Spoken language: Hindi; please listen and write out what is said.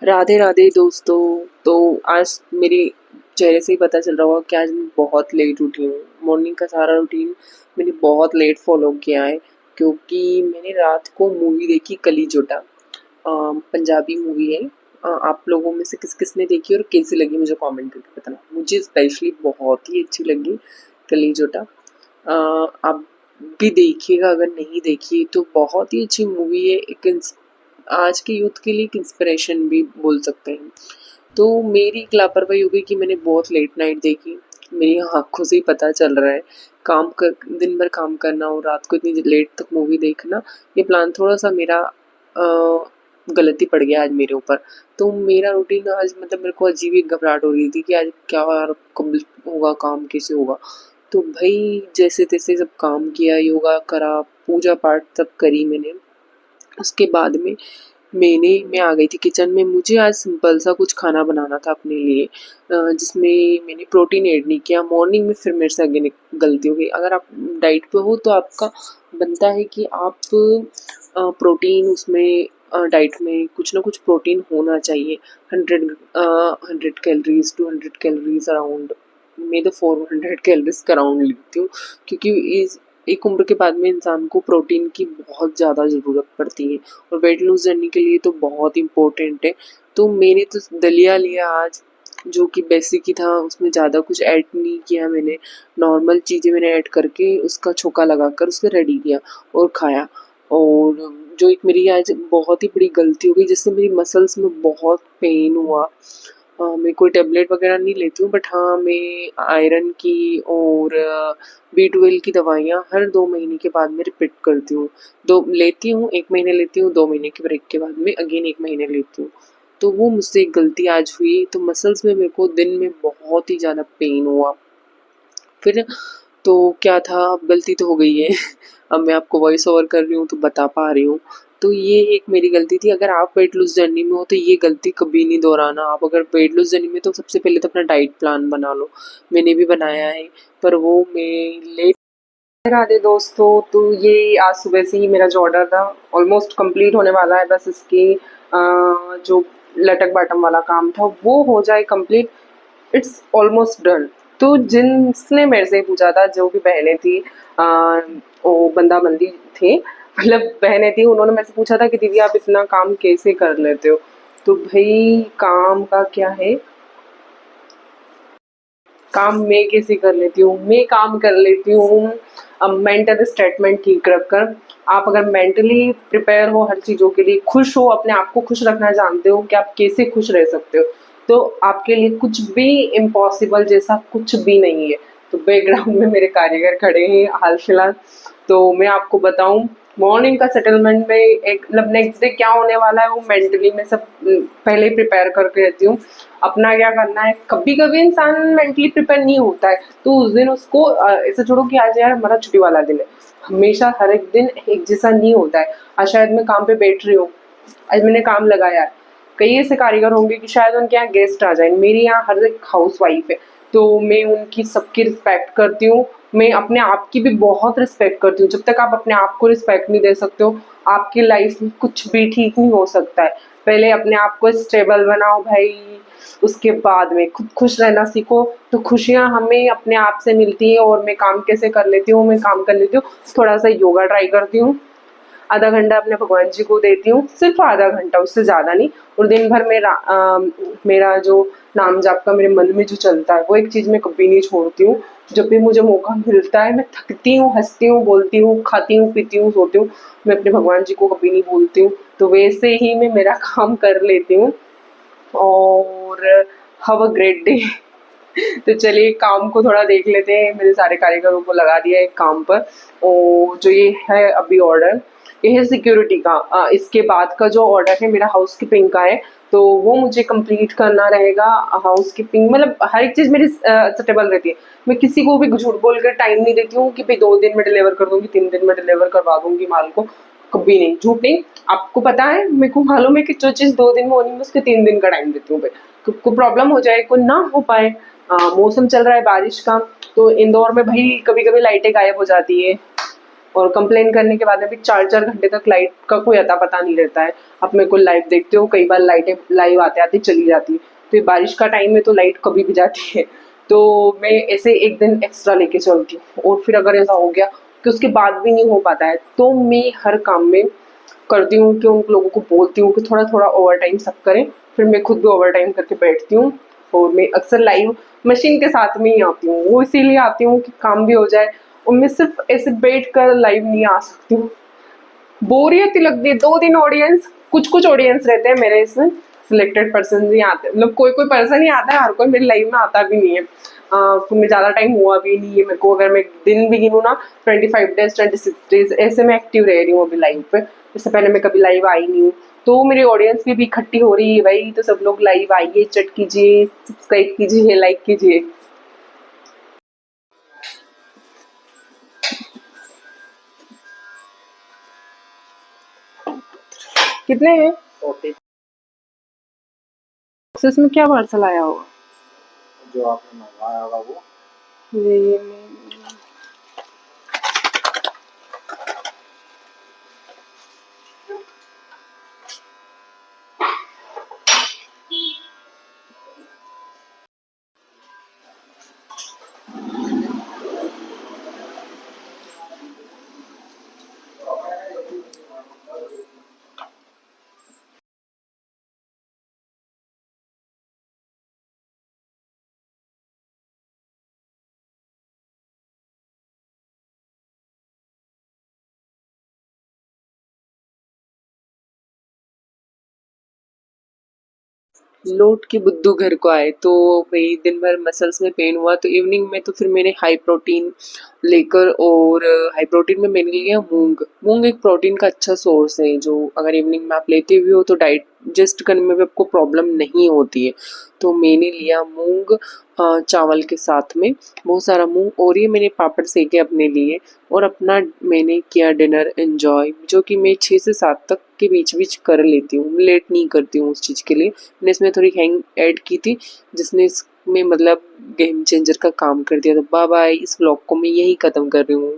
राधे राधे दोस्तों। तो आज मेरे चेहरे से ही पता चल रहा होगा कि आज मैं बहुत लेट उठी हूँ। मॉर्निंग का सारा रूटीन मैंने बहुत लेट फॉलो किया है, क्योंकि मैंने रात को मूवी देखी कली जोटा। पंजाबी मूवी है। आप लोगों में से किस किसने देखी और कैसी लगी मुझे कमेंट करके बताना। मुझे स्पेशली बहुत ही अच्छी लगी कली जोटा। आप भी देखिएगा, अगर नहीं देखी तो बहुत ही अच्छी मूवी है। आज के यूथ के लिए एक इंस्पिरेशन भी बोल सकते हैं। तो मेरी एक लापरवाही हो गई कि मैंने बहुत लेट नाइट देखी। मेरी आँखों से ही पता चल रहा है। काम कर दिन भर काम करना और रात को इतनी लेट तक मूवी देखना, ये प्लान थोड़ा-सा मेरा गलती पड़ गया आज मेरे ऊपर। तो मेरा रूटीन आज मतलब मेरे को अजीब ही घबराहट हो रही थी कि आज क्या यार कब होगा, काम कैसे होगा? तो भई जैसे-तैसे सब काम किया, योगा करा, पूजा-पाठ सब करी मैंने। उसके बाद में मैं आ गई थी किचन में। मुझे आज सिंपल सा कुछ खाना बनाना था अपने लिए, जिसमें मैंने प्रोटीन ऐड नहीं किया। मॉर्निंग में फिर मेरे से अगेन एक गलती हो गई। अगर आप डाइट पे हो तो आपका बनता है कि आप प्रोटीन उसमें डाइट में कुछ ना कुछ प्रोटीन होना चाहिए। 100 कैलोरीज 200 कैलोरीज अराउंड। मैं तो 400 कैलोरीज का अराउंड लेती हूँ, क्योंकि इस एक उम्र के बाद में इंसान को प्रोटीन की बहुत ज़्यादा ज़रूरत पड़ती है और वेट लूज़ करने के लिए तो बहुत इम्पोर्टेंट है। तो मैंने तो दलिया लिया आज, जो कि बेसिक ही था। उसमें ज़्यादा कुछ ऐड नहीं किया मैंने। नॉर्मल चीज़ें मैंने ऐड करके उसका छोंका लगाकर उसको रेडी किया और खाया। और जो एक मेरी आज बहुत ही बड़ी गलती हो गई, जिससे मेरी मसल्स में बहुत पेन हुआ। मैं कोई टेबलेट वगैरह नहीं लेती हूँ, बट हाँ मैं आयरन की और B12 की दवाइयाँ हर 2 महीने के बाद में रिपीट करती हूँ। 2 लेती हूँ, 1 महीने लेती हूँ, 2 महीने के ब्रेक के बाद में अगेन 1 महीने लेती हूँ। तो वो मुझसे एक गलती आज हुई, तो मसल्स में मेरे को दिन में बहुत ही ज़्यादा पेन हुआ। फिर तो क्या था, अब गलती तो हो गई है। अब मैं आपको वॉइस ओवर कर रही हूँ तो बता पा रही हूँ। तो ये एक मेरी गलती थी। अगर आप वेट लूज़ जर्नी में हो तो ये गलती कभी नहीं दोहराना। आप अगर वेट लूज़ जर्नी में तो सबसे पहले तो अपना डाइट प्लान बना लो। मैंने भी बनाया है, पर वो मैं लेट। राधे दोस्तों, तो ये आज सुबह से ही मेरा जो ऑर्डर था ऑलमोस्ट कंप्लीट होने वाला है। बस इसकी जो लटक बाटम वाला काम था वो हो जाए कंप्लीट। It's almost done. तो जिसने मेरे से पूछा था, जो भी बहनें थी, वो बंदा बंदी थे, मतलब बहनें थी, उन्होंने मेरे से पूछा था कि दीदी आप इतना काम कैसे कर लेते हो? तो भाई काम का क्या है, काम मैं कैसे कर लेती हूँ, मैं काम कर लेती हूँ मेंटल स्टेटमेंट ठीक रखकर। आप अगर मेंटली प्रिपेयर हो हर चीज़ों के लिए, खुश हो, अपने आप को खुश रखना जानते हो कि आप कैसे खुश रह सकते हो, तो आपके लिए कुछ भी इम्पॉसिबल जैसा कुछ भी नहीं है। तो बैकग्राउंड में मेरे कारीगर खड़े हैं हाल फिलहाल। तो मैं आपको बताऊं, मॉर्निंग का सेटलमेंट में एक मतलब नेक्स्ट डे क्या होने वाला है वो मेंटली मैं सब पहले ही प्रिपेयर करके रहती हूँ। अपना क्या करना है, कभी कभी इंसान मेंटली प्रिपेयर नहीं होता है तो उस दिन उसको ऐसे छोड़ो कि आज यार हमारा छुट्टी वाला दिन है। हमेशा हर एक दिन एक जैसा नहीं होता है। आज शायद मैं काम पे बैठ रही हूँ, आज मैंने काम लगाया है, कई ऐसे कारीगर होंगे कि शायद उनके यहाँ गेस्ट आ जाए। मेरी यहाँ हर एक हाउस वाइफ है, तो मैं उनकी सबकी रिस्पेक्ट करती हूँ। मैं अपने आप की भी बहुत रिस्पेक्ट करती हूँ। जब तक आप अपने आप को रिस्पेक्ट नहीं दे सकते हो, आपकी लाइफ में कुछ भी ठीक नहीं हो सकता है। पहले अपने आप को स्टेबल बनाओ भाई, उसके बाद में खुद खुश रहना सीखो। तो खुशियाँ हमें अपने आप से मिलती हैं। और मैं काम कैसे कर लेती हूँ, मैं काम कर लेती हूँ, थोड़ा सा योगा ट्राई करती हूँ, आधा घंटा अपने भगवान जी को देती हूँ, सिर्फ आधा घंटा, उससे ज़्यादा नहीं। और दिन भर मेरा जो नाम जाप का मेरे मन में जो चलता है वो एक चीज़ मैं कभी नहीं छोड़ती हूँ। जब भी मुझे मौका मिलता है, मैं थकती हूँ, हंसती हूँ, बोलती हूँ, खाती हूँ, पीती हूँ, सोती हूँ, मैं अपने भगवान जी को कभी नहीं भूलती हूँ। तो वैसे ही मैं मेरा काम कर लेती हूँ। और हैव अ ग्रेट डे। तो चलिए काम को थोड़ा देख लेते हैं। मेरे सारे कारीगरों को लगा दिया है काम पर। और जो ये है अभी ऑर्डर, ये है सिक्योरिटी का। इसके बाद का जो ऑर्डर है मेरा हाउस कीपिंग का है, तो वो मुझे कंप्लीट करना रहेगा। हाउस कीपिंग मतलब हर एक चीज़ मेरी स्टेबल रहती है। मैं किसी को भी झूठ बोल कर टाइम नहीं देती हूँ कि भाई 2 दिन में डिलीवर कर दूंगी, 3 दिन में डिलीवर करवा दूंगी माल को। कभी नहीं, झूठ नहीं। आपको पता है, मेरे को मालूम है कि जो चीज़ 2 दिन में होनी है उसके 3 दिन का टाइम देती हूँ भाई। कोई प्रॉब्लम हो जाए, कोई ना हो पाए। मौसम चल रहा है बारिश का, तो इंदौर में भाई कभी कभी लाइटें गायब हो जाती है। और कंप्लेन करने के बाद में भी 4-4 घंटे तक लाइट का कोई अता पता नहीं रहता है। अब मैं कोई लाइव देखते हो, कई बार लाइटें लाइव आते आते चली जाती है, तो ये बारिश का टाइम है तो लाइट कभी भी जाती है। तो मैं ऐसे एक दिन एक्स्ट्रा लेके चलती हूँ, और फिर अगर ऐसा हो गया कि उसके बाद भी नहीं हो पाता है तो मैं हर काम में करती हूँ कि उन लोगों को बोलती हूँ कि थोड़ा थोड़ा ओवर टाइम सब करें। फिर मैं खुद भी ओवर टाइम करके बैठती हूँ, और मैं अक्सर लाइव मशीन के साथ में ही आती हूँ। वो इसीलिए आती हूँ कि काम भी हो जाए, और मैं सिर्फ ऐसे बैठ कर लाइव नहीं आ सकती हूँ, बोरियत ही लगती है। 2 दिन ऑडियंस, कुछ कुछ ऑडियंस रहते हैं मेरे, इसमें सिलेक्टेड पर्सन ही आते हैं, मतलब कोई कोई पर्सन ही आता है, हर कोई मेरी लाइव में आता भी नहीं है। मैं ज़्यादा टाइम हुआ भी नहीं है मेरे को, अगर मैं दिन भी गिनूँ ना, 25 डेज 26 डेज ऐसे मैं एक्टिव रह रही हूँ अभी लाइव पे। इससे पहले मैं कभी लाइव आई नहीं हूँ, तो मेरी ऑडियंस भी इकट्ठी हो रही है भाई। तो सब लोग लाइव आइए, चट कीजिए, सब्सक्राइब कीजिए, लाइक कीजिए। कितने हैं बॉक्सेस में? क्या पार्सल आया होगा जो आपने मंगवाया होगा वो? ये लोट के बुद्धू घर को आए, तो वही दिन भर मसल्स में पेन हुआ, तो इवनिंग में तो फिर मैंने हाई प्रोटीन लेकर, और हाई प्रोटीन में मैंने लिया मूंग। मूंग एक प्रोटीन का अच्छा सोर्स है, जो अगर इवनिंग में आप लेते भी हो तो डाइजेस्ट करने में भी आपको प्रॉब्लम नहीं होती है। तो मैंने लिया मूंग चावल के साथ में, बहुत सारा मूंग, और ये मैंने पापड़ सेके अपने लिए, और अपना मैंने किया डिनर एंजॉय, जो कि मैं 6 से 7 तक के बीच बीच कर लेती हूँ, लेट नहीं करती हूँ उस चीज़ के लिए। मैंने इसमें थोड़ी हैंग ऐड की थी, जिसने इसमें मतलब गेम चेंजर का काम कर दिया। तो बाय बाय, इस व्लॉग को मैं यही ख़त्म कर रही हूँ।